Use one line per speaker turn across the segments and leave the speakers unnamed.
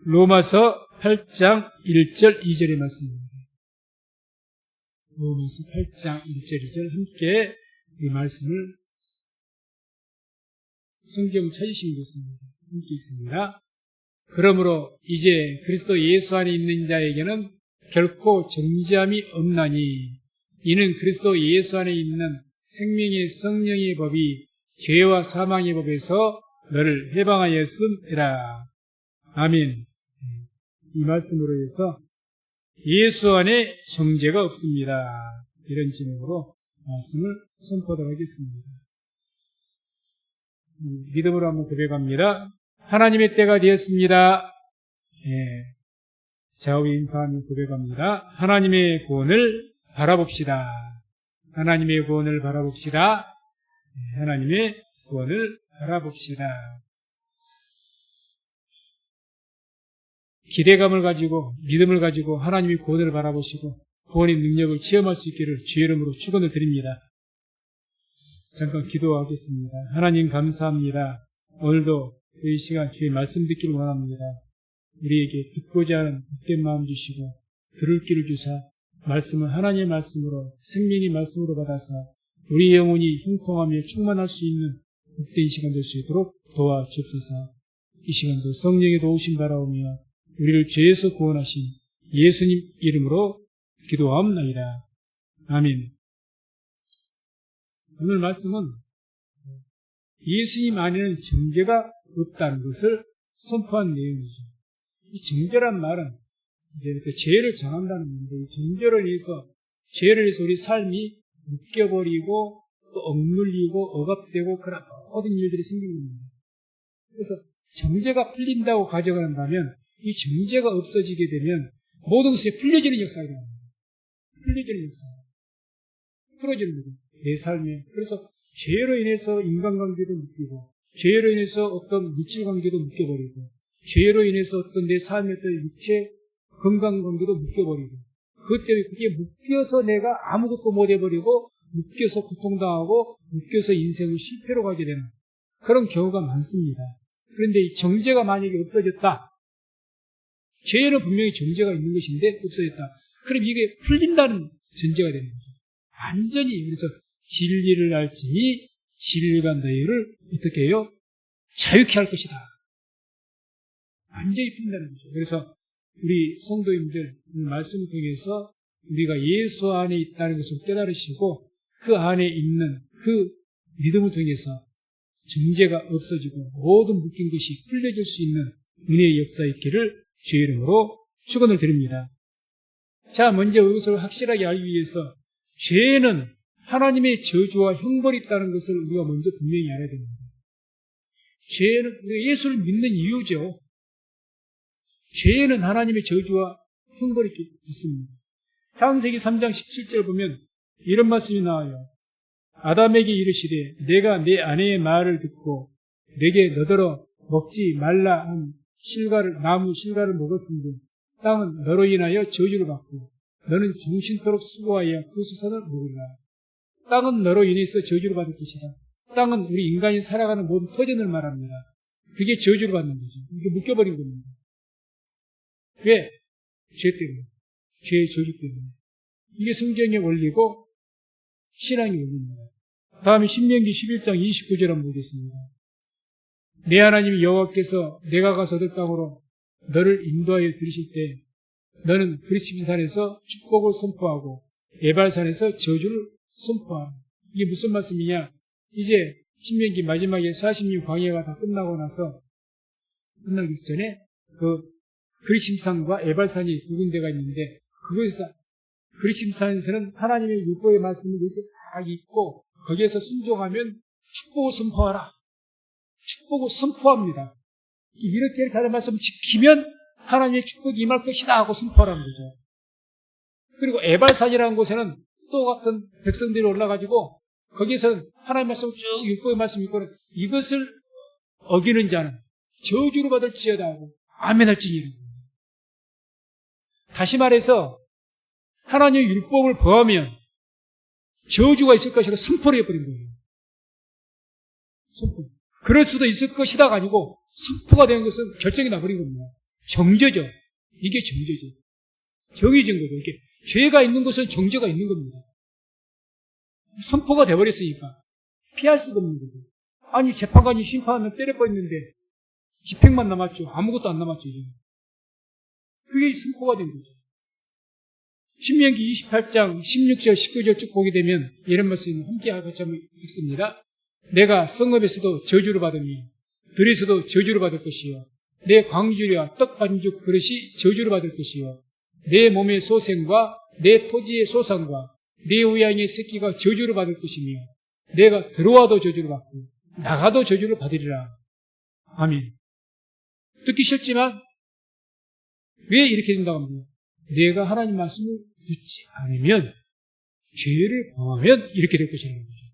로마서 8장 1절 2절의 말씀입니다. 로마서 8장 1절 2절 함께 이 말씀을 성경 찾으시면 좋습니다. 함께 읽습니다. 그러므로 이제 그리스도 예수 안에 있는 자에게는 결코 정죄함이 없나니 이는 그리스도 예수 안에 있는 생명의 성령의 법이 죄와 사망의 법에서 너를 해방하였음이라. 아멘. 이 말씀으로 해서 예수 안에 정죄가 없습니다. 이런 제목으로 말씀을 선포하도록 하겠습니다. 믿음으로 한번 고백합니다. 하나님의 때가 되었습니다. 좌우 인사하며 고백합니다. 하나님의 구원을 바라봅시다. 하나님의 구원을 바라봅시다. 하나님의 구원을 바라봅시다. 기대감을 가지고 믿음을 가지고 하나님의 구원을 바라보시고 구원의 능력을 체험할 수 있기를 주의 이름으로 축원을 드립니다. 잠깐 기도하겠습니다. 하나님 감사합니다. 오늘도 이 시간 주의 말씀 듣기를 원합니다. 우리에게 듣고자 하는 복된 마음 주시고 들을 길을 주사 말씀을 하나님의 말씀으로 생명의 말씀으로 받아서 우리 영혼이 형통하며 충만할 수 있는 복된 시간 될 수 있도록 도와주옵소서. 이 시간도 성령의 도우심 바라오며 우리를 죄에서 구원하신 예수님 이름으로 기도하옵나이다. 아멘. 오늘 말씀은 예수님 안에는 정죄가 없다는 것을 선포한 내용이죠. 이 정죄란 말은 이제 죄를 정한다는 건데, 이 정죄로 인해서 죄를 해서 우리 삶이 묶여버리고 또 억눌리고 억압되고 그런 모든 일들이 생기는 겁니다. 그래서 정죄가 풀린다고 가져간다면 이 정죄가 없어지게 되면 모든 것이 풀려지는 역사가 됩니다. 풀려지는 역사. 풀어지는 거죠. 내 삶에. 그래서 죄로 인해서 인간관계도 묶이고 죄로 인해서 어떤 물질관계도 묶여버리고 죄로 인해서 어떤 내 삶의 어떤 육체 건강관계도 묶여버리고 그것 때문에 그게 묶여서 내가 아무것도 못해버리고 묶여서 고통당하고 묶여서 인생을 실패로 가게 되는 그런 경우가 많습니다. 그런데 이 정죄가 만약에 없어졌다. 죄에는 분명히 정죄가 있는 것인데 없어졌다. 그럼 이게 풀린다는 전제가 되는 거죠. 완전히. 그래서 진리를 알지니 진리가 너희를 어떻게 해요? 자유케 할 것이다. 완전히 풀린다는 거죠. 그래서 우리 성도님들 말씀을 통해서 우리가 예수 안에 있다는 것을 깨달으시고 그 안에 있는 그 믿음을 통해서 정죄가 없어지고 모든 묶인 것이 풀려질 수 있는 은혜의 역사 있기를 주의 이름으로 축원을 드립니다. 자, 먼저 이것을 확실하게 알기 위해서 죄는 하나님의 저주와 형벌이 있다는 것을 우리가 먼저 분명히 알아야 됩니다. 죄는 우리가 예수를 믿는 이유죠. 죄는 하나님의 저주와 형벌이 있습니다. 창세기 3장 17절 보면 이런 말씀이 나와요. 아담에게 이르시되 내가 내 아내의 말을 듣고 내게 너더러 먹지 말라 한 나무 실과를 먹었은즉 땅은 너로 인하여 저주를 받고 너는 정신토록 수고하여 그 수산을 먹으리라. 땅은 너로 인해서 저주를 받을 것이다. 땅은 우리 인간이 살아가는 모든 터전을 말합니다. 그게 저주를 받는 거죠. 이게 묶여버린 겁니다. 왜? 죄 때문에. 죄의 저주 때문에. 이게 성경의 원리고 신앙의 원리입니다. 다음에 신명기 11장 29절 한번 보겠습니다. 내 하나님 여호와께서 내가 가서 얻을 땅으로 너를 인도하여 들으실 때 너는 그리스도산에서 축복을 선포하고 에발산에서 저주를 선포하라. 이게 무슨 말씀이냐? 이제 신명기 마지막에 40년 광야가 다 끝나고 나서 끝나기 전에 그 그리심산과 에발산이 두 군데가 있는데 그곳에서 그리심산에서는 하나님의 율법의 말씀을 이렇게 딱 읽고 거기에서 순종하면 축복을 선포하라. 축복을 선포합니다. 이렇게 하는 말씀을 지키면 하나님의 축복이 임할 것이다 하고 선포하라는 거죠. 그리고 에발산이라는 곳에는 또 같은 백성들이 올라가지고 거기에서는 하나님의 말씀을 쭉 율법의 말씀 읽고는 이것을 어기는 자는 저주를 받을지어다 하고 아멘할지니라. 다시 말해서 하나님의 율법을 범하면 저주가 있을 것이라고 선포를 해버린 거예요. 선포. 그럴 수도 있을 것이다가 아니고 선포가 된 것은 결정이 나버린 겁니다. 정죄죠. 이게 정죄죠. 정의진 거죠. 이게 죄가 있는 것은 정죄가 있는 겁니다. 선포가 돼버렸으니까 피할 수가 없는 거죠. 아니 재판관이 심판하면 때려버렸는데 집행만 남았죠. 아무것도 안 남았죠. 이제. 그게 선포가 된 거죠. 신명기 28장 16절 19절 쭉 보게 되면 이런 말씀을 함께 같이 한번 읽습니다. 내가 성읍에서도 저주를 받으며 들에서도 저주를 받을 것이요 내 광주리와 떡 반죽 그릇이 저주를 받을 것이요 내 몸의 소생과 내 토지의 소산과 내 우양의 새끼가 저주를 받을 것이며 내가 들어와도 저주를 받고 나가도 저주를 받으리라. 아멘. 듣기 싫지만 왜 이렇게 된다고 합니다. 내가 하나님 말씀을 듣지 않으면 죄를 범하면 이렇게 될 것이라는 거죠.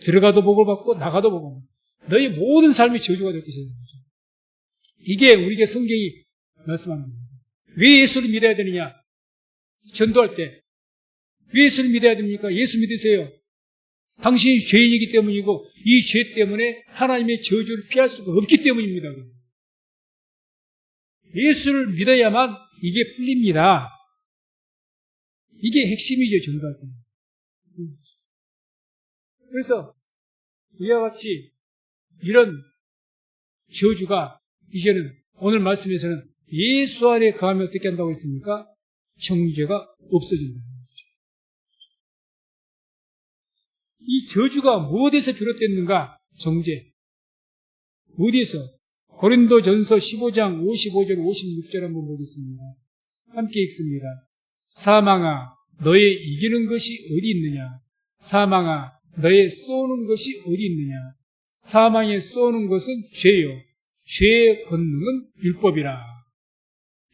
들어가도 복을 받고 나가도 복을 받고 너희 모든 삶이 저주가 될 것이라는 거죠. 이게 우리에게 성경이 말씀하는 겁니다. 왜 예수를 믿어야 되느냐? 전도할 때 왜 예수를 믿어야 됩니까? 예수 믿으세요. 당신이 죄인이기 때문이고 이 죄 때문에 하나님의 저주를 피할 수가 없기 때문입니다. 예수를 믿어야만 이게 풀립니다. 이게 핵심이죠. 전도할 때. 그래서 이와 같이 이런 저주가 이제는 오늘 말씀에서는 예수 안에 거하면 어떻게 한다고 했습니까? 정죄가 없어진다는 거죠. 이 저주가 무엇에서 비롯됐는가? 정죄. 어디에서? 고린도전서 15장 55절 56절 한번 보겠습니다. 함께 읽습니다. 사망아 너의 이기는 것이 어디 있느냐? 사망아 너의 쏘는 것이 어디 있느냐? 사망에 쏘는 것은 죄요. 죄의 권능은 율법이라.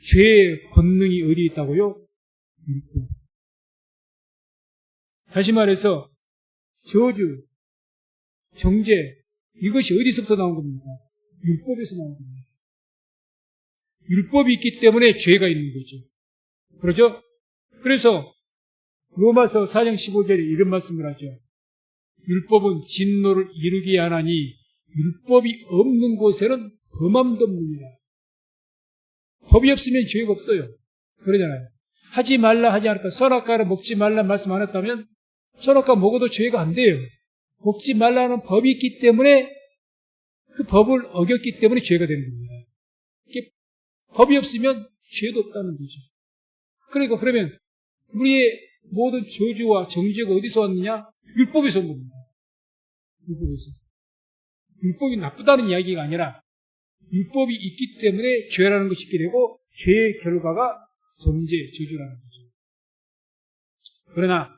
죄의 권능이 어디 있다고요? 율법. 다시 말해서 저주, 정죄 이것이 어디서부터 나온 겁니까? 율법에서 나온 겁니다. 율법이 있기 때문에 죄가 있는 거죠. 그렇죠? 그래서 로마서 4장 15절에 이런 말씀을 하죠. 율법은 진노를 이루게 하나니 율법이 없는 곳에는 범함도 없느니라. 법이 없으면 죄가 없어요. 그러잖아요. 하지 말라 하지 않았다. 선악과를 먹지 말라 말씀 안 했다면 선악과 먹어도 죄가 안 돼요. 먹지 말라는 법이 있기 때문에 그 법을 어겼기 때문에 죄가 되는 겁니다. 이게 법이 없으면 죄도 없다는 거죠. 그러니까 그러면 우리의 모든 저주와 정죄가 어디서 왔느냐? 율법에서 온 겁니다. 율법에서. 율법이 나쁘다는 이야기가 아니라 율법이 있기 때문에 죄라는 것이 있게 되고 죄의 결과가 정죄, 저주라는 거죠. 그러나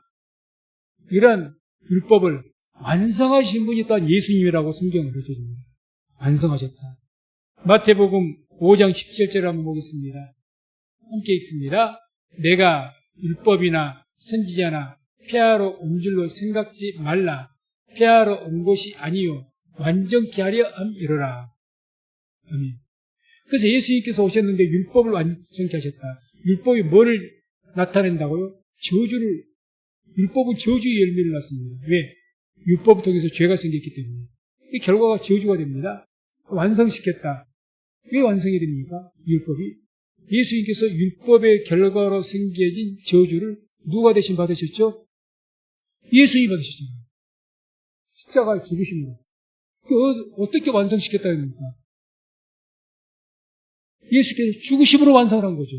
이런 율법을 완성하신 분이 또한 예수님이라고 성경은 그려줍니다. 완성하셨다. 마태복음 5장 17절을 한번 보겠습니다. 함께 읽습니다. 내가 율법이나 선지자나 폐하러 온 줄로 생각지 말라. 폐하러 온 것이 아니요 완전케 하려 함이로라. 아멘. 그래서 예수님께서 오셨는데 율법을 완전케 하셨다. 율법이 뭐를 나타낸다고요? 저주를. 율법은 저주의 열매를 낳습니다. 왜? 율법을 통해서 죄가 생겼기 때문에. 이 결과가 저주가 됩니다. 완성시켰다. 왜 완성이 됩니까? 율법이. 예수님께서 율법의 결과로 생겨진 저주를 누가 대신 받으셨죠? 예수님이 받으셨잖아요. 십자가에 죽으심으로. 어떻게 완성시켰다 합니까? 예수께서 죽으심으로 완성을 한 거죠.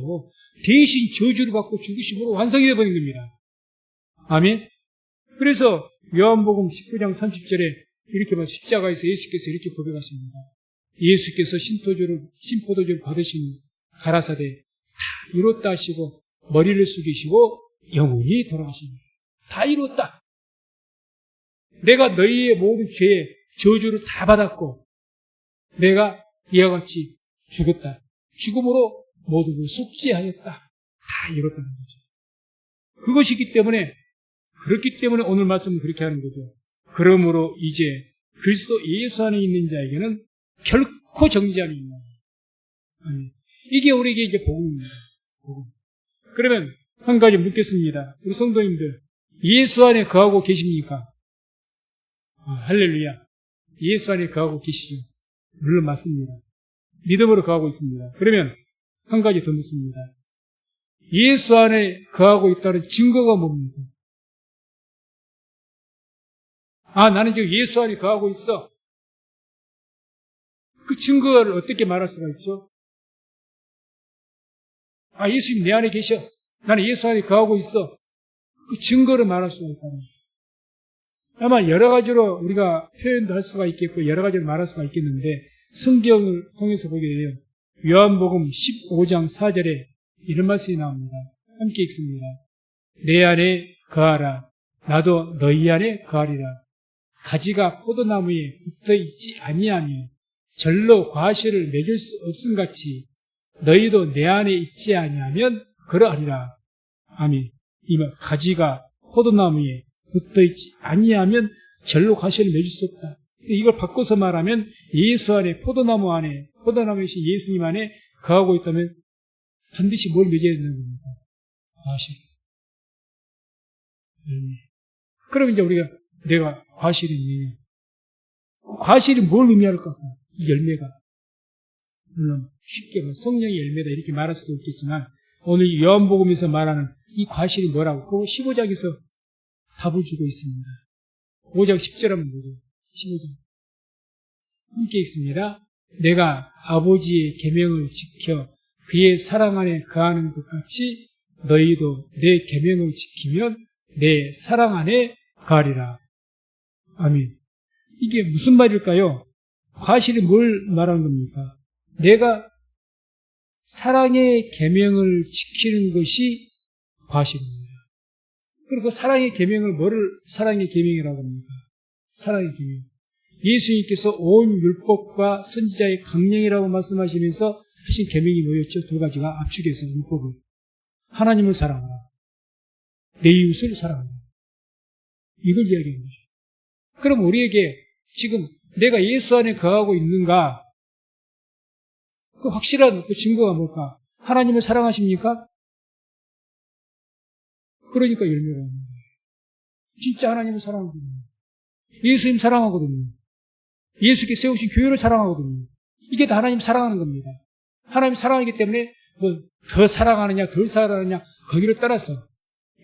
대신 저주를 받고 죽으심으로 완성이 되어버린 겁니다. 아멘. 그래서 요한복음 19장 30절에 이렇게 말씀, 십자가에서 예수께서 이렇게 고백하십니다. 예수께서 신포도주를 받으시니 가라사대 다 이뤘다 하시고 머리를 숙이시고 영원히 돌아가십니다. 다 이뤘다. 내가 너희의 모든 죄의 저주를 다 받았고 내가 이와 같이 죽었다. 죽음으로 모든 걸 속죄하였다. 다 이뤘다는 거죠. 그것이기 때문에 그렇기 때문에 오늘 말씀은 그렇게 하는 거죠. 그러므로 이제 그리스도 예수 안에 있는 자에게는 결코 정죄함이 있는 거예요. 이게 우리에게 이제 복음입니다. 복음. 그러면 한 가지 묻겠습니다. 우리 성도님들 예수 안에 거하고 계십니까? 할렐루야. 예수 안에 거하고 계시죠. 물론 맞습니다. 믿음으로 거하고 있습니다. 그러면 한 가지 더 묻습니다. 예수 안에 거하고 있다는 증거가 뭡니까? 나는 지금 예수 안에 거하고 있어. 그 증거를 어떻게 말할 수가 있죠? 예수님 내 안에 계셔. 나는 예수 안에 거하고 있어. 그 증거를 말할 수가 있다는 거예요. 아마 여러 가지로 우리가 표현도 할 수가 있겠고 여러 가지로 말할 수가 있겠는데 성경을 통해서 보게 되면 요한복음 15장 4절에 이런 말씀이 나옵니다. 함께 읽습니다. 내 안에 거하라. 나도 너희 안에 거하리라. 가지가 포도나무에 붙어 있지 아니하며 절로 과실을 맺을 수 없음같이 너희도 내 안에 있지 아니하면 그러하리라. 아멘. 이면 가지가 포도나무에 붙어 있지 아니하면 절로 과실을 맺을 수 없다. 이걸 바꿔서 말하면 예수 안에 포도나무이신 예수님 안에 거하고 있다면 반드시 뭘 맺어야 되는 겁니까? 과실. 열매. 그럼 이제 우리가 내가 과실이 있느냐? 과실이 뭘 의미할 것 같다? 이 열매가. 물론 쉽게 성령의 열매다 이렇게 말할 수도 있겠지만 오늘 요한복음에서 말하는 이 과실이 뭐라고? 그거 15장에서 답을 주고 있습니다. 5장 10절 한번 보죠. 15장. 함께 읽습니다. 내가 아버지의 계명을 지켜 그의 사랑 안에 거하는 것 같이 너희도 내 계명을 지키면 내 사랑 안에 거하리라. 아멘. 이게 무슨 말일까요? 과실이 뭘 말하는 겁니까? 내가 사랑의 계명을 지키는 것이 과실입니다. 그리고 그 사랑의 계명을 뭐를 사랑의 계명이라고 합니까? 사랑의 계명. 예수님께서 온 율법과 선지자의 강령이라고 말씀하시면서 하신 계명이 뭐였죠? 두 가지가 압축해서 율법을. 하나님을 사랑하라. 내 이웃을 사랑하라. 이걸 이야기하는 거죠. 그럼 우리에게 지금 내가 예수 안에 거하고 있는가? 그 확실한 그 증거가 뭘까? 하나님을 사랑하십니까? 그러니까 열매가 있는 거예요. 진짜 하나님을 사랑하거든요. 예수님 사랑하거든요. 예수께서 세우신 교회를 사랑하거든요. 이게 다 하나님 사랑하는 겁니다. 하나님 사랑하기 때문에 뭐 더 사랑하느냐 덜 사랑하느냐 거기를 따라서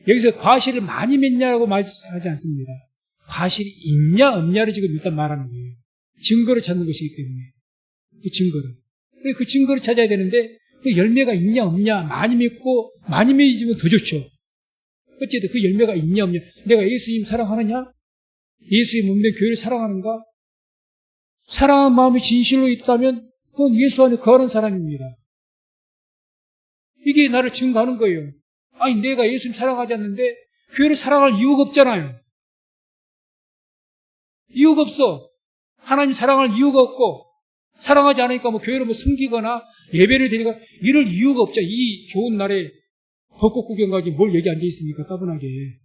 여기서 과실을 많이 맺냐고 말하지 않습니다. 과실이 있냐 없냐를 지금 일단 말하는 거예요. 증거를 찾는 것이기 때문에 그 증거를. 그 증거를 찾아야 되는데 그 열매가 있냐 없냐 많이 맺고 많이 맺으면 더 좋죠. 어쨌든 그 열매가 있냐 없냐 내가 예수님 사랑하느냐? 예수의 몸된 교회를 사랑하는가? 사랑하는 마음이 진실로 있다면 그건 예수 안에 거하는 사람입니다. 이게 나를 증거하는 거예요. 아니 내가 예수님 사랑하지 않는데 교회를 사랑할 이유가 없잖아요. 이유가 없어. 하나님 사랑할 이유가 없고 사랑하지 않으니까 뭐 교회를 뭐 섬기거나 예배를 드리거나 이럴 이유가 없죠. 이 좋은 날에 벚꽃 구경 가기 뭘 여기 앉아 있습니까? 따분하게.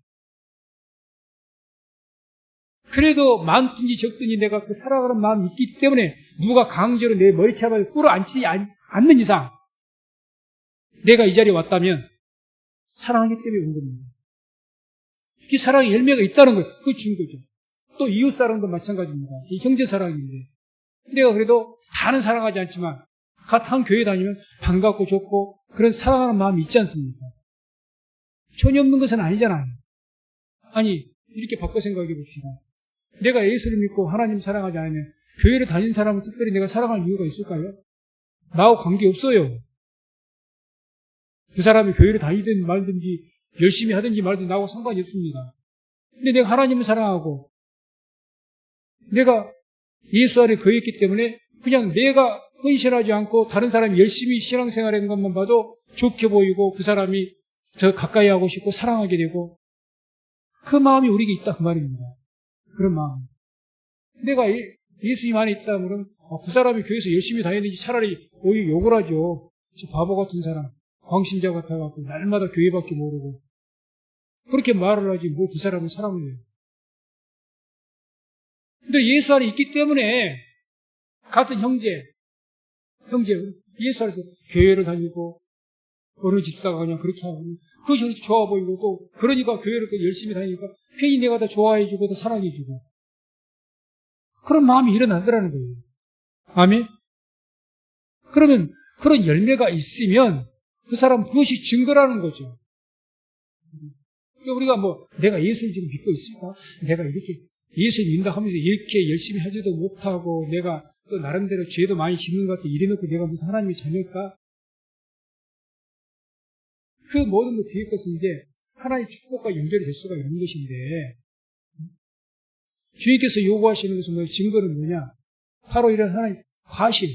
그래도 많든지 적든지 내가 그 사랑하는 마음이 있기 때문에 누가 강제로 내 머리 잡아서 끌어안지 않는 이상 내가 이 자리에 왔다면 사랑하기 때문에 온 겁니다. 이 사랑의 열매가 있다는 거예요. 그게 증거죠. 또 이웃 사랑도 마찬가지입니다. 이 형제 사랑인데 내가 그래도 다는 사랑하지 않지만 같은 교회 다니면 반갑고 좋고 그런 사랑하는 마음이 있지 않습니까? 전혀 없는 것은 아니잖아요. 아니 이렇게 바꿔 생각해 봅시다. 내가 예수를 믿고 하나님 사랑하지 않으면 교회를 다닌 사람은 특별히 내가 사랑할 이유가 있을까요? 나하고 관계없어요. 그 사람이 교회를 다니든 말든지 열심히 하든지 말든지 나하고 상관이 없습니다. 근데 내가 하나님을 사랑하고 내가 예수 안에 거했기 때문에 그냥 내가 헌신하지 않고 다른 사람이 열심히 신앙생활하는 것만 봐도 좋게 보이고 그 사람이 더 가까이 하고 싶고 사랑하게 되고 그 마음이 우리에게 있다 그 말입니다. 그런 마음. 내가 예수님 안에 있다면 그 사람이 교회에서 열심히 다니는지 차라리 오히려 욕을 하죠. 저 바보 같은 사람, 광신자 같아갖고 날마다 교회밖에 모르고 그렇게 말을 하지 뭐 그 사람을 사랑을 해요. 근데 예수 안에 있기 때문에 같은 형제 예수 안에서 교회를 다니고 어느 집사가 그냥 그렇게 하고 그것이 좋아 보이고 또 그러니까 교회를 열심히 다니니까 괜히 내가 더 좋아해주고 더 사랑해주고 그런 마음이 일어나더라는 거예요. 아멘? 그러면 그런 열매가 있으면 그 사람 그것이 증거라는 거죠. 그러니까 우리가 내가 예수를 지금 믿고 있을까? 내가 이렇게 예수를 믿는다 하면서 이렇게 열심히 하지도 못하고 내가 또 나름대로 죄도 많이 짓는 것 같아 이래놓고 내가 무슨 하나님의 자녀일까? 그 모든 것 뒤에 것은 이제 하나님의 축복과 연결이 될 수가 있는 것인데 주님께서 요구하시는 것은 증거는 뭐냐? 바로 이런 하나님 과실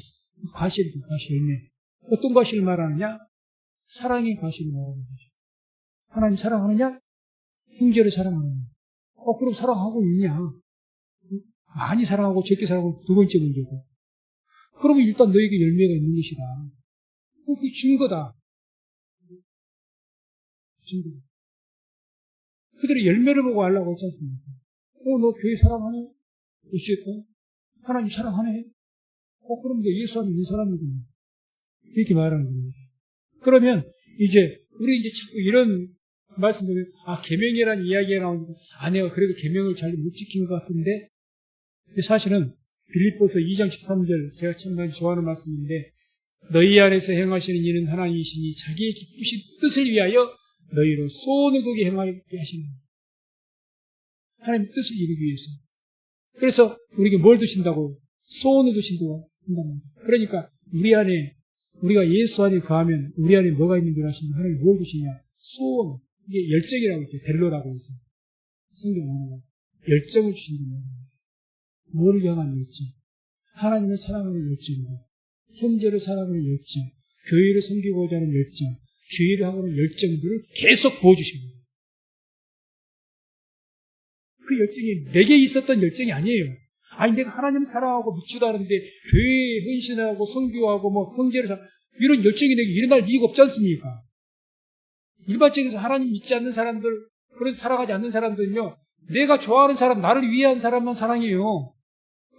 열매. 어떤 과실을 말하느냐? 사랑의 과실을 말하는 거죠. 하나님 사랑하느냐? 형제를 사랑하느냐? 그럼 사랑하고 있냐? 많이 사랑하고 적게 사랑하고 두 번째 문제고. 그러면 일단 너에게 열매가 있는 것이다. 그 증거다. 증거. 그들이 열매를 보고 알라고 했지 않습니까? 너 교회 사랑하네? 어쨌든 하나님 사랑하네? 그럼 너 예수 안에 있는 사람이구나. 이렇게 말하는 겁니다. 그러면 이제 우리 이제 자꾸 이런 말씀 보면 계명이라는 이야기가 나오니까 내가 그래도 계명을 잘 못 지킨 것 같은데 근데 사실은 빌립보서 2장 13절 제가 참 좋아하는 말씀인데 너희 안에서 행하시는 이는 하나님이시니 자기의 기쁘신 뜻을 위하여 너희로 소원을 두게 행하게 하시는 하나님의 뜻을 이루기 위해서. 그래서 우리에게 뭘 두신다고? 소원을 두신다고 한답니다. 그러니까 우리 안에 우리가 예수 안에 거하면 우리 안에 뭐가 있는 줄 아시면 하나님이 뭘 두시냐? 소원. 이게 열정이라고 했죠. 델로라고 해서. 성경 원어가 열정을 주신다는 겁니다. 뭐를 향한 열정? 하나님을 사랑하는 열정이고 형제를 사랑하는 열정, 교회를 섬기고자 하는 열정, 주의를 하고 하는 열정들을 계속 보여주십니다. 그 열정이 내게 있었던 열정이 아니에요. 내가 하나님을 사랑하고 믿지도 않은데 교회에 헌신하고 선교하고 형제를 이런 열정이 내게 일어날 이유가 없지 않습니까? 일반적에서 하나님 믿지 않는 사람들, 그런 살아가지 않는 사람들은요, 내가 좋아하는 사람, 나를 위한 사람만 사랑해요.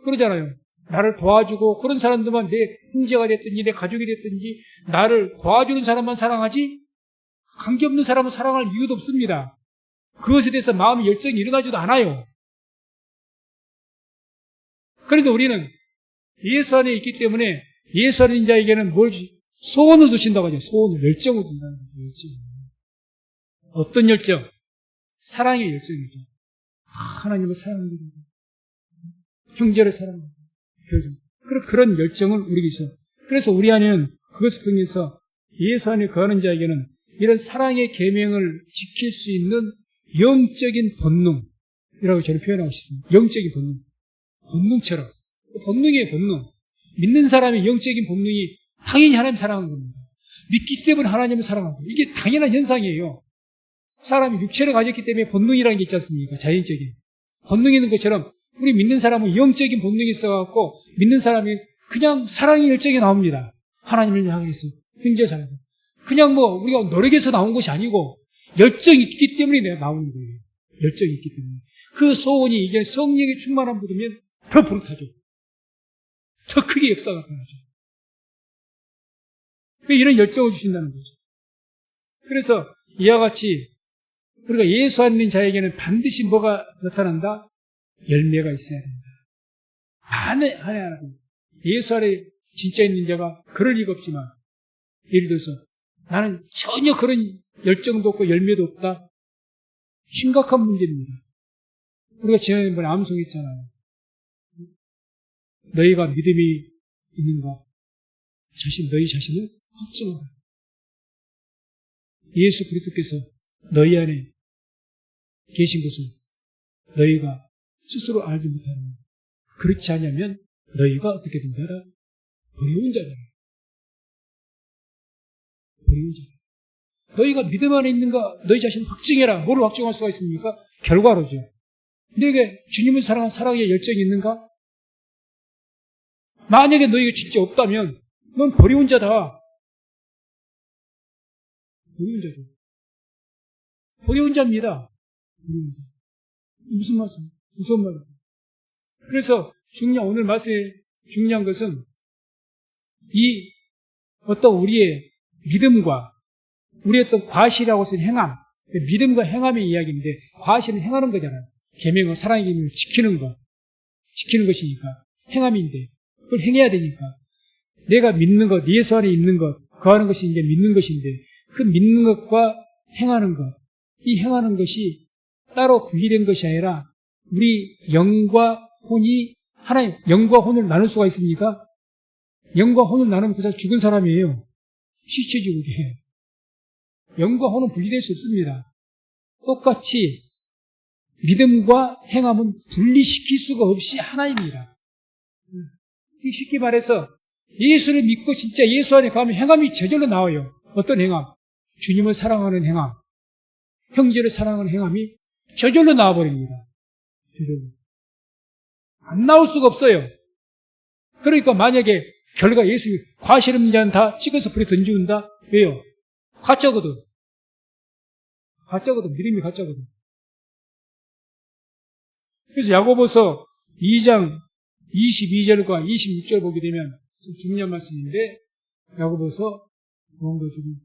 그러잖아요. 나를 도와주고 그런 사람들만 내 형제가 됐든지 내 가족이 됐든지 나를 도와주는 사람만 사랑하지 관계없는 사람은 사랑할 이유도 없습니다. 그것에 대해서 마음의 열정이 일어나지도 않아요. 그런데 우리는 예수 안에 있기 때문에 예수 안에 있는 자에게는 소원을 두신다고 하죠. 소원을, 열정을 둔다는 거죠. 열정. 어떤 열정? 사랑의 열정이죠. 하나님을 사랑하는 거죠. 형제를 사랑하는 그런 열정을 우리에게 있어. 그래서 우리 안에는 그것을 통해서 예수 안에 거하는 자에게는 이런 사랑의 계명을 지킬 수 있는 영적인 본능이라고 저는 표현하고 싶습니다. 영적인 본능. 본능처럼. 본능이에요, 본능. 믿는 사람의 영적인 본능이 당연히 하나님 사랑하는 겁니다. 믿기 때문에 하나님을 사랑하고 이게 당연한 현상이에요. 사람이 육체를 가졌기 때문에 본능이라는 게 있지 않습니까? 자연적인. 본능이 있는 것처럼 우리 믿는 사람은 영적인 본능이 있어갖고 믿는 사람이 그냥 사랑의 열정이 나옵니다. 하나님을 향해서 형제 사랑. 그냥 우리가 노력해서 나온 것이 아니고 열정이 있기 때문에 나오는 거예요. 열정이 있기 때문에. 그 소원이 이제 성령의 충만함 받으면 더 부릇하죠. 더 크게 역사가 나타나죠. 이런 열정을 주신다는 거죠. 그래서 이와 같이 우리가 예수 안 믿는 자에게는 반드시 뭐가 나타난다? 열매가 있어야 된다. 하나. 예수 안에 진짜 있는 자가 그럴 리가 없지만, 예를 들어서 나는 전혀 그런 열정도 없고 열매도 없다. 심각한 문제입니다. 우리가 지난번에 암송했잖아요. 너희가 믿음이 있는가? 너희 자신을 확증하라. 예수 그리스도께서 너희 안에 계신 것을 너희가 스스로 알지 못하는, 그렇지 않으면 너희가 어떻게 된 자라? 버려온 자라. 버려온 자라. 너희가 믿음 안에 있는가? 너희 자신을 확증해라. 뭘 확증할 수가 있습니까? 결과로죠. 너에게 주님을 사랑하는 사랑의 열정이 있는가? 만약에 너희가 진짜 없다면 넌 버려온 자다. 버려온 자죠. 버려온 자입니다. 버려온 자. 무슨 말씀? 무슨 말이죠? 그래서 오늘 말씀의 중요한 것은 이 어떤 우리의 믿음과 우리의 어떤 과실이라고 해서 행함, 믿음과 행함의 이야기인데 과실은 행하는 거잖아요. 계명을, 사랑의 계명을 지키는 것이니까 행함인데 그걸 행해야 되니까 내가 믿는 것, 예수 안에 있는 것, 거하는 것이 이제 믿는 것인데 그 믿는 것과 행하는 것, 이 행하는 것이 따로 분리된 것이 아니라 우리 영과 혼이 하나님, 영과 혼을 나눌 수가 있습니까? 영과 혼을 나누면 그 사람 죽은 사람이에요. 시체지 그게. 영과 혼은 분리될 수 없습니다. 똑같이 믿음과 행함은 분리시킬 수가 없이 하나입니다. 쉽게 말해서 예수를 믿고 진짜 예수 안에 가면 행함이 저절로 나와요. 어떤 행함? 주님을 사랑하는 행함, 형제를 사랑하는 행함이 저절로 나와버립니다. 저절로. 안 나올 수가 없어요. 그러니까 만약에 결과 예수 과실 없는 자는 다 찍어서 불에 던지운다? 왜요? 가짜거든. 가짜거든. 믿음이 가짜거든. 그래서 야고보서 2장 22절과 26절 보게 되면 좀 중요한 말씀인데 야고보서 뭔가 좀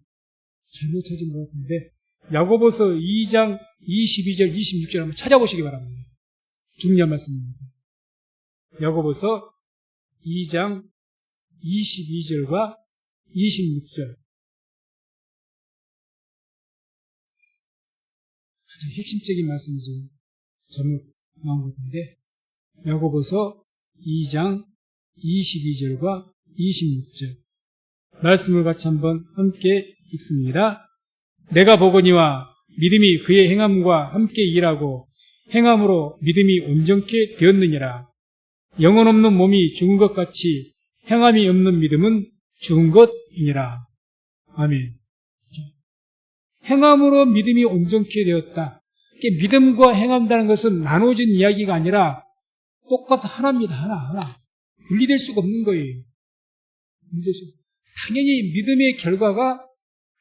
잘못 찾은 것 같은데 야고보서 2장 22절 26절 한번 찾아보시기 바랍니다. 중요한 말씀입니다. 야고보서 2장 22절과 26절 가장 핵심적인 말씀이 지금 잘못 나온 것 같은데 야고보서 2장 22절과 26절 말씀을 같이 한번 함께 읽습니다. 내가 보거니와 믿음이 그의 행함과 함께 일하고 행함으로 믿음이 온전케 되었느니라. 영혼 없는 몸이 죽은 것 같이 행함이 없는 믿음은 죽은 것이니라. 아멘. 행함으로 믿음이 온전케 되었다. 믿음과 행한다는 것은 나눠진 이야기가 아니라 똑같은 하나입니다. 하나. 분리될 수가 없는 거예요. 당연히 믿음의 결과가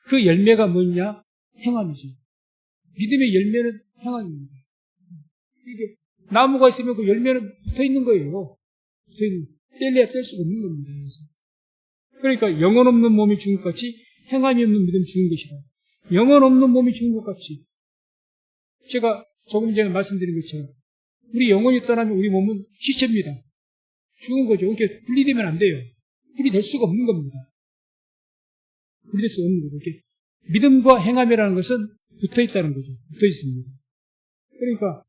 그 열매가 뭐냐? 행함이죠. 믿음의 열매는 행함입니다. 이게 나무가 있으면 그 열매는 붙어 있는 거예요. 붙어 있는, 뗄래야 뗄 수가 없는 겁니다. 그러니까 영혼 없는 몸이 죽은 것 같이 행함이 없는 믿음 죽은 것이다. 영혼 없는 몸이 죽은 것 같이. 제가 조금 전에 말씀드린 것처럼 우리 영혼이 떠나면 우리 몸은 시체입니다. 죽은 거죠. 그러니까 분리되면 안 돼요. 분리될 수가 없는 겁니다. 분리될 수가 없는 거죠. 이렇게 믿음과 행함이라는 것은 붙어 있다는 거죠. 붙어 있습니다. 그러니까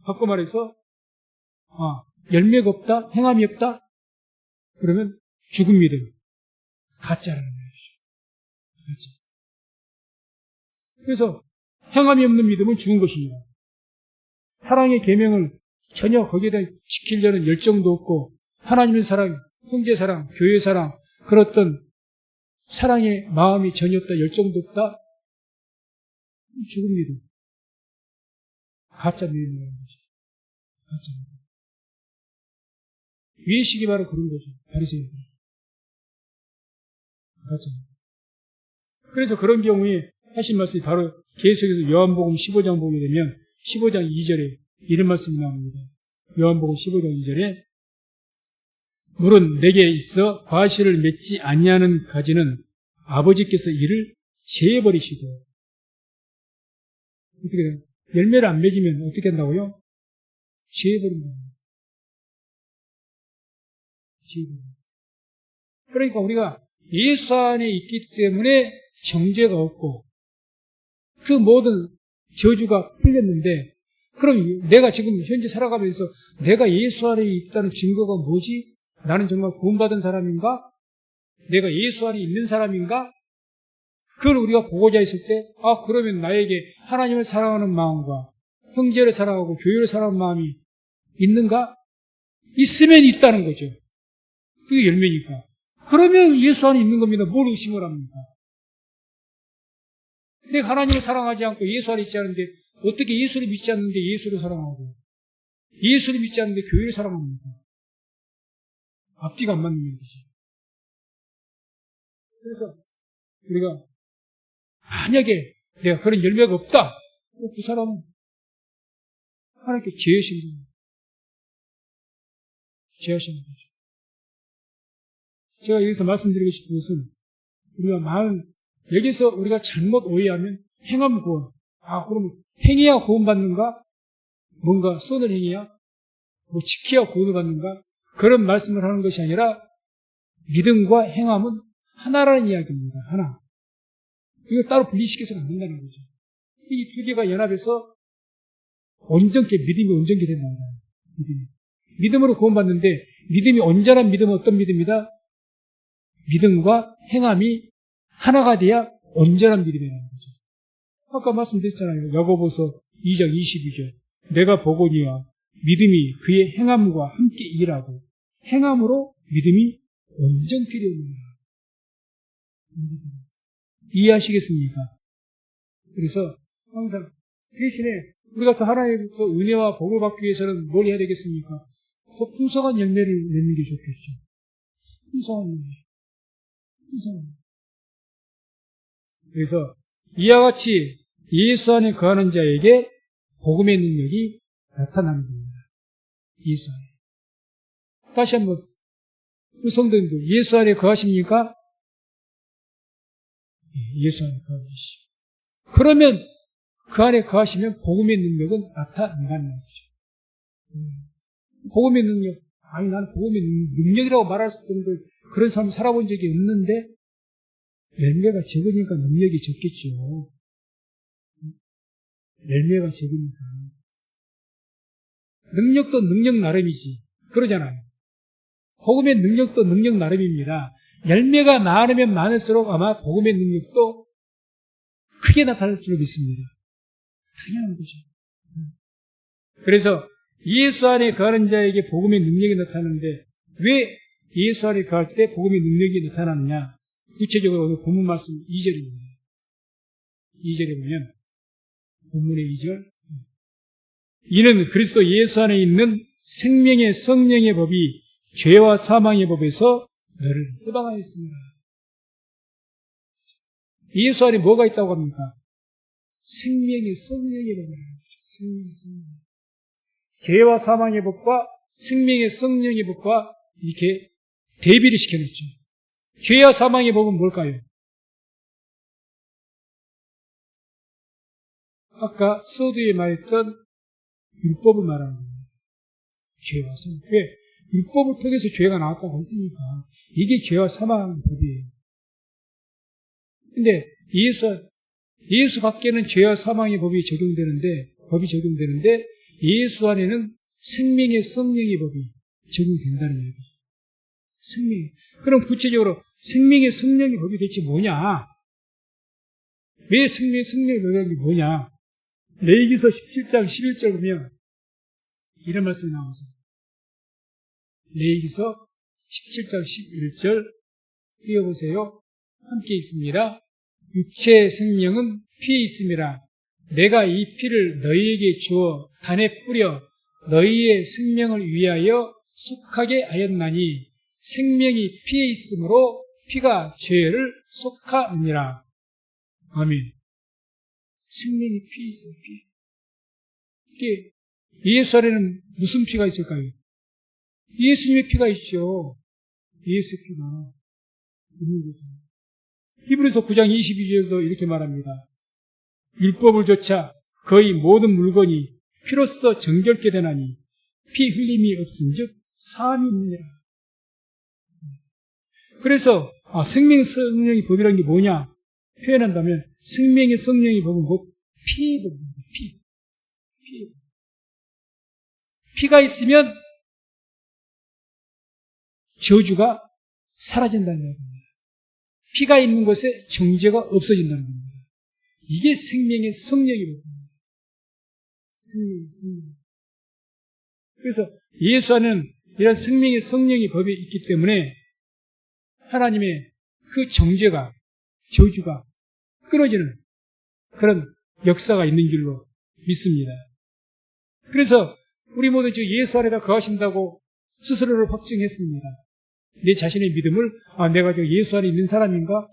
바꿔 말해서 열매가 없다, 행함이 없다. 그러면 죽은 믿음, 가짜라는 말이죠. 가짜. 그래서 행함이 없는 믿음은 죽은 것입니다. 사랑의 계명을 전혀 거기에다 지키려는 열정도 없고 하나님의 사랑, 형제 사랑, 교회 사랑 그렇던 사랑의 마음이 전혀 없다, 열정도 없다. 죽은 믿음. 가짜 믿음이라는 거죠. 가짜 믿음. 위의식이 바로 그런 거죠. 바리새인들. 가짜 믿음. 그래서 그런 경우에 하신 말씀이 바로 계속해서 요한복음 15장 보게 되면 15장 2절에 이런 말씀이 나옵니다. 요한복음 15장 2절에 물은 내게 있어 과실을 맺지 아니하는 가지는 아버지께서 이를 제해버리시고 어떻게 돼요? 열매를 안 맺으면 어떻게 한다고요? 제해버린다. 제해버린다. 그러니까 우리가 예수 안에 있기 때문에 정죄가 없고 그 모든 저주가 풀렸는데 그럼 내가 지금 현재 살아가면서 내가 예수 안에 있다는 증거가 뭐지? 나는 정말 구원받은 사람인가? 내가 예수 안에 있는 사람인가? 그걸 우리가 보고자 했을 때 그러면 나에게 하나님을 사랑하는 마음과 형제를 사랑하고 교회를 사랑하는 마음이 있는가? 있으면 있다는 거죠. 그게 열매니까. 그러면 예수 안에 있는 겁니다. 뭘 의심을 합니까? 내가 하나님을 사랑하지 않고 예수 안에 있지 않은데 어떻게 예수를 믿지 않는데 예수를 사랑하고 예수를 믿지 않는데 교회를 사랑합니까? 앞뒤가 안 맞는 얘기지. 그래서 우리가 만약에 내가 그런 열매가 없다. 그 사람은 하나님께 제하신 겁니다. 제하신 거죠. 제가 여기서 말씀드리고 싶은 것은 우리가 여기서 우리가 잘못 오해하면 행함 구원. 그러면 행해야 구원받는가? 뭔가 선을 행해야? 지켜야 구원을 받는가? 그런 말씀을 하는 것이 아니라 믿음과 행함은 하나라는 이야기입니다. 하나. 이거 따로 분리시켜서는 안 된다는 거죠. 이 두 개가 연합해서 믿음이 온전케 된다는 거예요. 믿음으로 구원받는데, 믿음이 온전한 믿음은 어떤 믿음이다? 믿음과 행함이 하나가 돼야 온전한 믿음이라는 거죠. 아까 말씀드렸잖아요. 야고보서 2장 22절. 내가 보거니와 믿음이 그의 행함과 함께 일하고 행함으로 믿음이 온전케 되느니라. 이해하시겠습니까? 그래서 항상 대신에 우리가 또 하나님부터 은혜와 복을 받기 위해서는 뭘 해야 되겠습니까? 더 풍성한 열매를 맺는 게 좋겠죠. 풍성한 열매. 그래서 이와 같이 예수 안에 거하는 자에게 복음의 능력이 나타나는 겁니다. 예수 안에. 다시 한번 성도님들, 예수 안에 거하십니까? 예수 안에 거하고 계시죠. 그러면 그 안에 거하시면 복음의 능력은 나타난다는 거죠. 복음의 능력, 아니 나는 복음의 능력이라고 말할 정도 그런 삶을 살아본 적이 없는데 열매가 적으니까 능력이 적겠죠. 열매가 적으니까. 능력도 능력 나름이지. 그러잖아요. 복음의 능력도 능력 나름입니다. 열매가 많으면 많을수록 아마 복음의 능력도 크게 나타날 줄 믿습니다. 당연한 거죠. 그래서 예수 안에 거하는 자에게 복음의 능력이 나타나는데 왜 예수 안에 거할 때 복음의 능력이 나타나느냐? 구체적으로 오늘 본문 말씀 2절입니다. 2절에 보면 본문의 2절 이는 그리스도 예수 안에 있는 생명의 성령의 법이 죄와 사망의 법에서 너를 해방하였습니다. 예수 안에 뭐가 있다고 합니까? 생명의 성령의 법이라는 거죠. 생명의 성령. 죄와 사망의 법과 생명의 성령의 법과 이렇게 대비를 시켜놓죠. 죄와 사망의 법은 뭘까요? 아까 서두에 말했던 율법을 말하는 거예요. 죄와 사망. 왜? 율법을 통해서 죄가 나왔다고 했으니까 이게 죄와 사망의 법이에요. 근데 예수 밖에는 죄와 사망의 법이 적용되는데 예수 안에는 생명의 성령의 법이 적용된다는 얘기죠. 생명. 그럼 구체적으로 생명의 성령의 법이 대체 뭐냐? 왜 생명의 성령의 법이 뭐냐? 레위기서 17장 11절 보면 이런 말씀이 나오죠. 레위기서 17장 11절 띄워보세요. 함께 있습니다. 육체의 생명은 피에 있음이라. 내가 이 피를 너희에게 주어 단에 뿌려 너희의 생명을 위하여 속하게 하였나니 생명이 피에 있으므로 피가 죄를 속하느니라. 아멘. 생명이 피에 있어요. 피. 이게 예수 안에는 무슨 피가 있을까요? 예수님의 피가 있죠. 예수의 피가 있는 거죠. 히브리서 9장 22절도 이렇게 말합니다. 율법을 조차 거의 모든 물건이 피로써 정결케 되나니 피 흘림이 없은즉 사함이 있느니라. 그래서 생명 성령의 법이라는 게 뭐냐 표현한다면 생명의 성령의 법은 곧 피의 법입니다. 피가 있으면 저주가 사라진다는 얘기입니다. 피가 있는 곳에 정죄가 없어진다는 겁니다. 이게 생명의 성령의 법입니다. 성령. 그래서 예수 안에는 이런 생명의 성령의 법이 있기 때문에 하나님의 그 정죄가, 저주가 끊어지는 그런 역사가 있는 줄로 믿습니다. 그래서 우리 모두 예수 안에다 거하신다고 스스로를 확증했습니다. 내 자신의 믿음을 내가 예수 안에 있는 사람인가?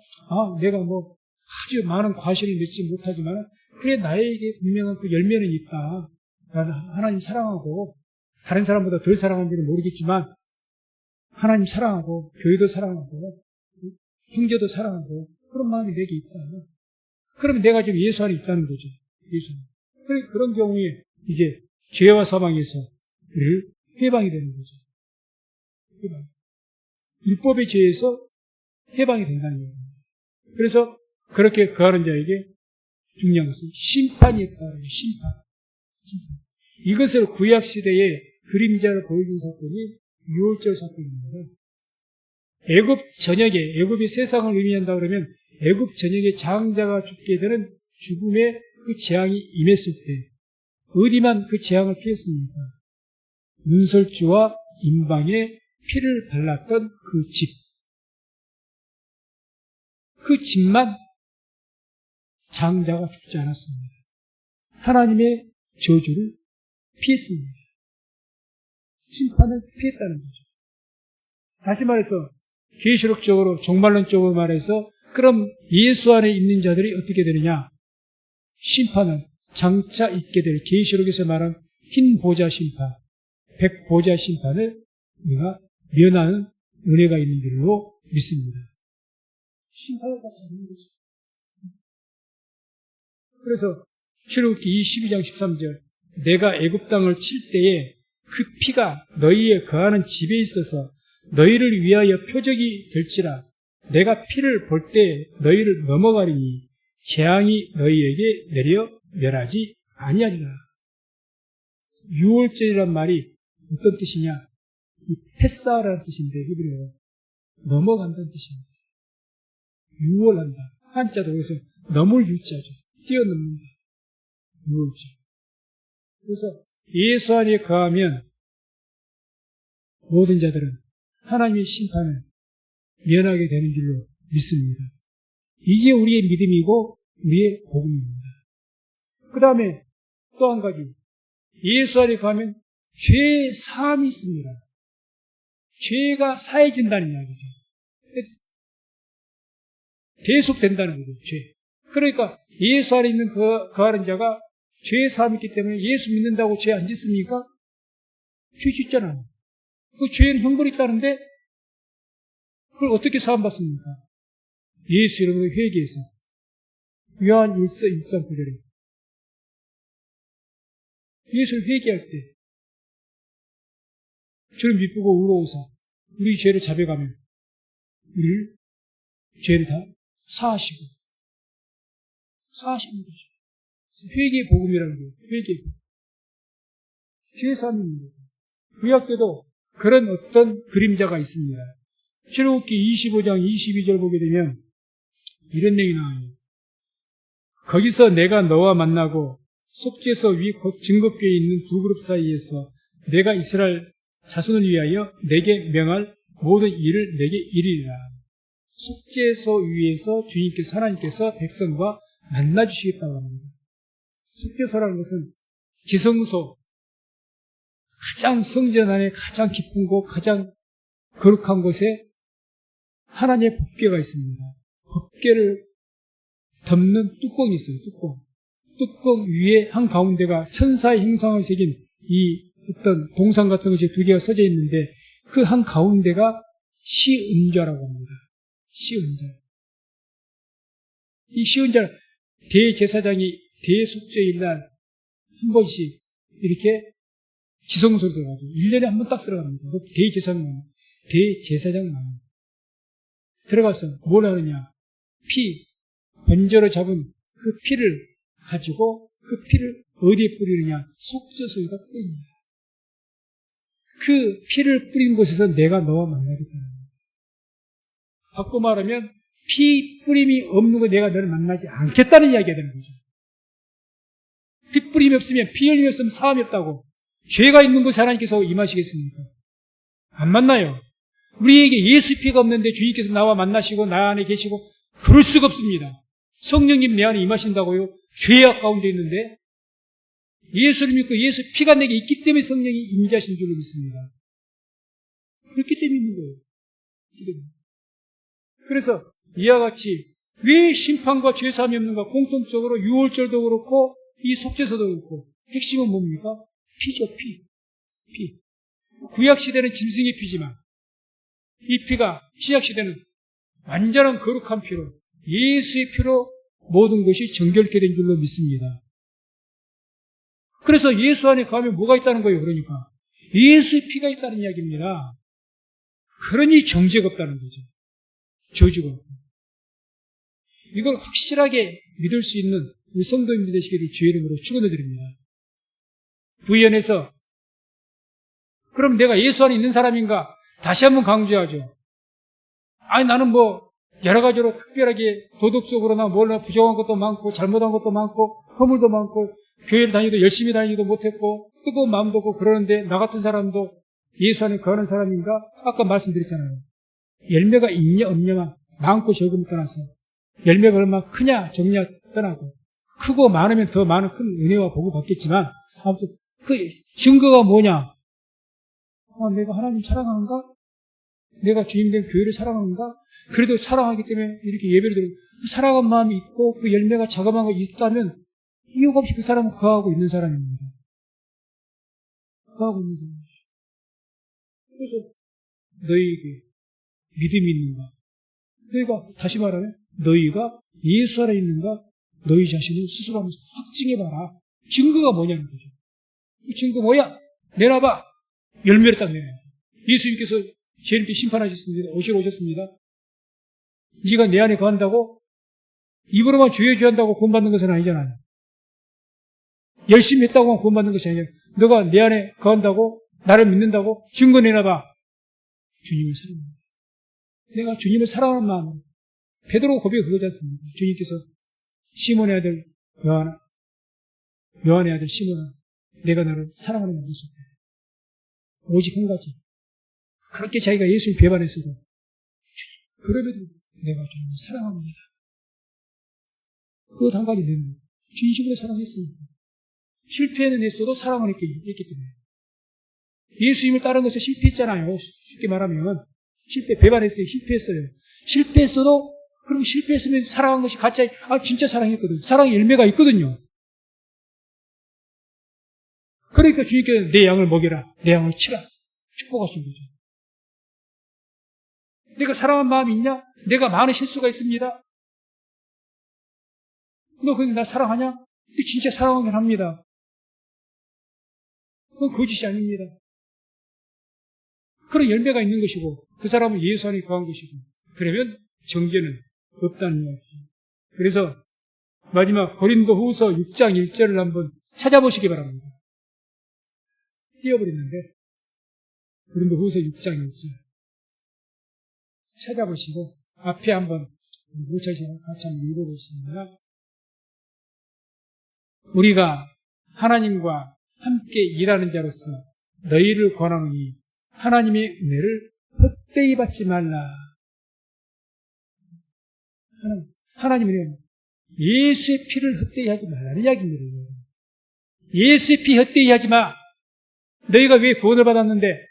내가 아주 많은 과실을 맺지 못하지만 그래 나에게 분명한 그 열매는 있다. 나는 하나님 사랑하고 다른 사람보다 덜 사랑하는지는 모르겠지만 하나님 사랑하고 교회도 사랑하고 형제도 사랑하고 그런 마음이 내게 있다. 그러면 내가 지금 예수 안에 있다는 거죠. 예수 안에. 그런 경우에 이제 죄와 사망에서 우리를 해방이 되는 거죠. 해방. 율법의 죄에서 해방이 된다는 거예요. 그래서 그렇게 거하는 자에게 중요한 것은 심판이 있다. 심판. 이것을 구약시대의 그림자를 보여준 사건이 유월절 사건입니다. 애굽 전역에, 애굽이 세상을 의미한다 그러면 애굽 전역에 장자가 죽게 되는 죽음의 그 재앙이 임했을 때 어디만 그 재앙을 피했습니까? 문설주와 임방에 피를 발랐던 그 집. 그 집만 장자가 죽지 않았습니다. 하나님의 저주를 피했습니다. 심판을 피했다는 거죠. 다시 말해서 계시록적으로 종말론적으로 말해서 그럼 예수 안에 있는 자들이 어떻게 되느냐? 심판을 장차 있게 될 계시록에서 말한 흰 보좌 심판, 백 보좌 심판을 우리가 면하는 은혜가 있는 줄로 믿습니다. 심판을 받지 않는 거죠. 그래서 출애굽기 22장 13절 내가 애굽 땅을 칠 때에 그 피가 너희의 거하는 집에 있어서 너희를 위하여 표적이 될지라 내가 피를 볼 때 너희를 넘어가리니 재앙이 너희에게 내려 멸하지 아니하리라. 유월절이란 말이 어떤 뜻이냐? 이 패사라는 뜻인데 히브리어로 넘어간다는 뜻입니다. 유월한다. 한자도 그래서 넘을 유자죠. 뛰어넘는다. 유월절. 그래서 예수 안에 거하면 모든 자들은 하나님의 심판을 면하게 되는 줄로 믿습니다. 이게 우리의 믿음이고 우리의 복음입니다. 그 다음에 또 한 가지 예수 안에 거하면 죄 사함이 있습니다. 죄가 사해진다는 이야기죠. 대속된다는 거죠. 죄. 그러니까 예수 안에 있는 거하는 자가 죄 사함이 있기 때문에 예수 믿는다고 죄 안 짓습니까? 죄 짓잖아요. 그 죄에는 형벌이 있다는데 그걸 어떻게 사함받습니까? 예수 이름으로 회개해서 요한 1서 1장 9절에 예수를 회개할 때 저를 미쁘고 의로우사 우리 죄를 잡아가면 우리를 죄를 다 사하시는 거죠. 회개의 복음이라는 거예요. 회개의 복음. 죄 사함이 있는 거죠. 구약 때도 그런 어떤 그림자가 있습니다. 출애굽기 25장 22절 보게 되면 이런 내용이 나와요. 거기서 내가 너와 만나고 속죄소 위 곧 증거궤에 있는 두 그룹 사이에서 내가 이스라엘 자손을 위하여 내게 명할 모든 일을 내게 이르리라. 속죄소 위에서 주님께서 하나님께서 백성과 만나주시겠다고 합니다. 속죄소라는 것은 지성소, 가장 성전 안에 가장 깊은 곳, 가장 거룩한 곳에 하나님의 법궤가 있습니다. 법궤를 덮는 뚜껑이 있어요. 뚜껑 위에 한가운데가 천사의 형상을 새긴 이 어떤 동상 같은 것이 두 개가 서져 있는데 그 한가운데가 시은좌라고 합니다. 시은좌. 이 시은좌는 대제사장이 대속죄일 날 한 번씩 이렇게 지성소로 들어가죠. 1년에 한 번 딱 들어갑니다. 대제사장만 들어가서 뭘 하느냐? 번제로 잡은 그 피를 가지고 그 피를 어디에 뿌리느냐? 속죄소에다 뿌립니다. 그 피를 뿌린 곳에서 내가 너와 만나겠다는 겁니다. 바꿔 말하면 피 뿌림이 없는 거 내가 너를 만나지 않겠다는 이야기가 되는 거죠. 피 뿌림이 없으면 피 흘림이 없으면 사함이 없다고. 죄가 있는 곳에 하나님께서 임하시겠습니까? 안 만나요. 우리에게 예수 피가 없는데 주님께서 나와 만나시고 나 안에 계시고 그럴 수가 없습니다. 성령님 내 안에 임하신다고요? 죄악 가운데 있는데 예수를 믿고 예수 피가 내게 있기 때문에 성령이 임재하신 줄로 믿습니다. 그렇기 때문에 있는 거예요. 그래서 이와 같이 왜 심판과 죄사함이 없는가? 공통적으로 유월절도 그렇고 이 속죄소도 그렇고 핵심은 뭡니까? 피죠. 피. 구약시대는 짐승의 피지만 이 피가 신약시대는 완전한 거룩한 피로 예수의 피로 모든 것이 정결케 된 줄로 믿습니다. 그래서 예수 안에 가면 뭐가 있다는 거예요? 그러니까 예수의 피가 있다는 이야기입니다. 그러니 정죄가 없다는 거죠. 저주가 없고. 이걸 확실하게 믿을 수 있는 우리 성도님들 되시기를 주의 이름으로 축원드립니다. 부의원에서 그럼 내가 예수 안에 있는 사람인가? 다시 한번 강조하죠. 아니 나는 뭐 여러 가지로 특별하게 도덕적으로나 몰라 부정한 것도 많고 잘못한 것도 많고 허물도 많고 교회를 다니도 열심히 다니지도 못했고 뜨거운 마음도 없고 그러는데 나 같은 사람도 예수 안에 거하는 사람인가? 아까 말씀드렸잖아요. 열매가 있냐 없냐만 많고 적음 떠나서 열매가 얼마나 크냐 적냐 떠나고 크고 많으면 더 많은 큰 은혜와 복을 받겠지만 아무튼 그 증거가 뭐냐? 내가 하나님 사랑하는가? 내가 주님 된 교회를 사랑하는가? 그래도 사랑하기 때문에 이렇게 예배를 드리고 그 사랑한 마음이 있고 그 열매가 자그마한 거 있다면 이유 없이 그 사람은 거하고 있는 사람입니다. 거하고 있는 사람이죠. 그래서 너희에게 믿음이 있는가? 너희가 다시 말하면 너희가 예수 안에 있는가? 너희 자신을 스스로 한번 확증해봐라. 증거가 뭐냐는 거죠. 그 증거 뭐야? 내놔봐. 열매를 딱 내놔야죠. 예수님께서 죄인께 심판하셨습니다. 오셨습니다. 네가 내 안에 거한다고 입으로만 주여 주여 한다고 구원받는 것은 아니잖아요. 열심히 했다고만 구원받는 것이 아니잖아요. 너가 내 안에 거한다고 나를 믿는다고 증거 내놔봐. 주님을 사랑합니다. 내가 주님을 사랑하는 마음으로 베드로 고백이 그거지 않습니까? 주님께서 시몬의 아들 요한의 아들 시몬아 내가 너를 사랑하는 모습 오직 한 가지 그렇게 자기가 예수를 배반했어도 그럼에도 내가 주님을 사랑합니다. 그것 한 가지 내는 진심으로 사랑했으니까 실패는 했어도 사랑을 했기 때문에 예수님을 따른 것에 실패했잖아요. 쉽게 말하면 배반했어요. 실패했어도 그럼 실패했으면 사랑한 것이 가짜 진짜 사랑했거든. 사랑의 열매가 있거든요. 그러니까 주님께서 내 양을 먹여라. 내 양을 치라. 축복하신 거죠. 내가 사랑한 마음이 있냐? 내가 많은 실수가 있습니다. 너 근데 나 사랑하냐? 근데 진짜 사랑하긴 합니다. 그건 거짓이 아닙니다. 그런 열매가 있는 것이고 그 사람은 예수 안에 거한 것이고 그러면 정죄는 없다는 이야기죠. 그래서 마지막 고린도후서 6장 1절을 한번 찾아보시기 바랍니다. 띄워버렸는데 고린도후서 6장 1절 찾아보시고 앞에 한번 모차시면 같이 한번 읽어보십니다. 우리가 하나님과 함께 일하는 자로서 너희를 권하노니 하나님의 은혜를 헛되이 받지 말라. 하나님은 예수의 피를 헛되이 하지 말라는 이야기입니다. 예수의 피 헛되이 하지 마. 너희가 왜 구원을 받았는데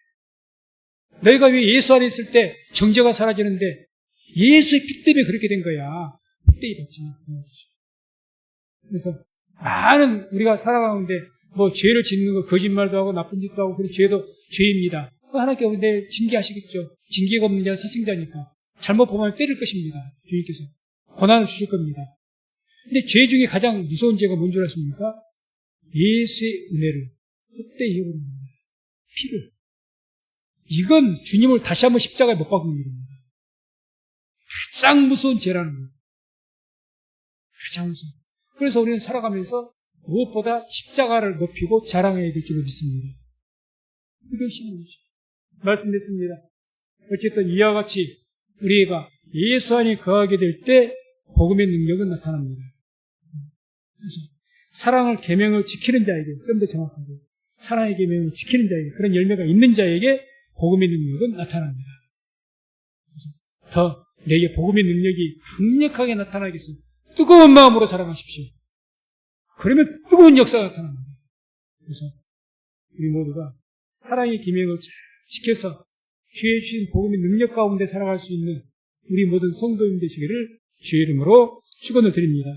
너희가 왜 예수 안에 있을 때 정죄가 사라지는데 예수의 피 때문에 그렇게 된 거야. 헛되이 받지 마. 그래서 많은 우리가 살아가는데 뭐 죄를 짓는 거 거짓말도 하고 나쁜 짓도 하고 그런 죄도 죄입니다. 하나님께 근데 징계하시겠죠. 징계가 없는 자는 사생자니까. 잘못 보면 때릴 것입니다. 주님께서. 고난을 주실 겁니다. 근데 죄 중에 가장 무서운 죄가 뭔 줄 아십니까? 예수의 은혜를 헛되이 해버리는 겁니다. 피를. 이건 주님을 다시 한번 십자가에 못 박는 일입니다. 가장 무서운 죄라는 거예요. 가장 무서운. 그래서 우리는 살아가면서 무엇보다 십자가를 높이고 자랑해야 될 줄로 믿습니다. 그게 신앙이죠. 말씀드렸습니다. 어쨌든 이와 같이 우리가 예수 안에 거하게 될 때 복음의 능력은 나타납니다. 그래서 사랑을 계명을 지키는 자에게 좀 더 정확하게 사랑의 계명을 지키는 자에게 그런 열매가 있는 자에게 복음의 능력은 나타납니다. 그래서 더 내게 복음의 능력이 강력하게 나타나겠어. 뜨거운 마음으로 사랑하십시오. 그러면 뜨거운 역사가 나타납니다. 그래서 우리 모두가 사랑의 계명을 잘 지켜서 주의 주신 복음의 능력 가운데 살아갈 수 있는 우리 모든 성도님 되시기를 주의 이름으로 축원을 드립니다.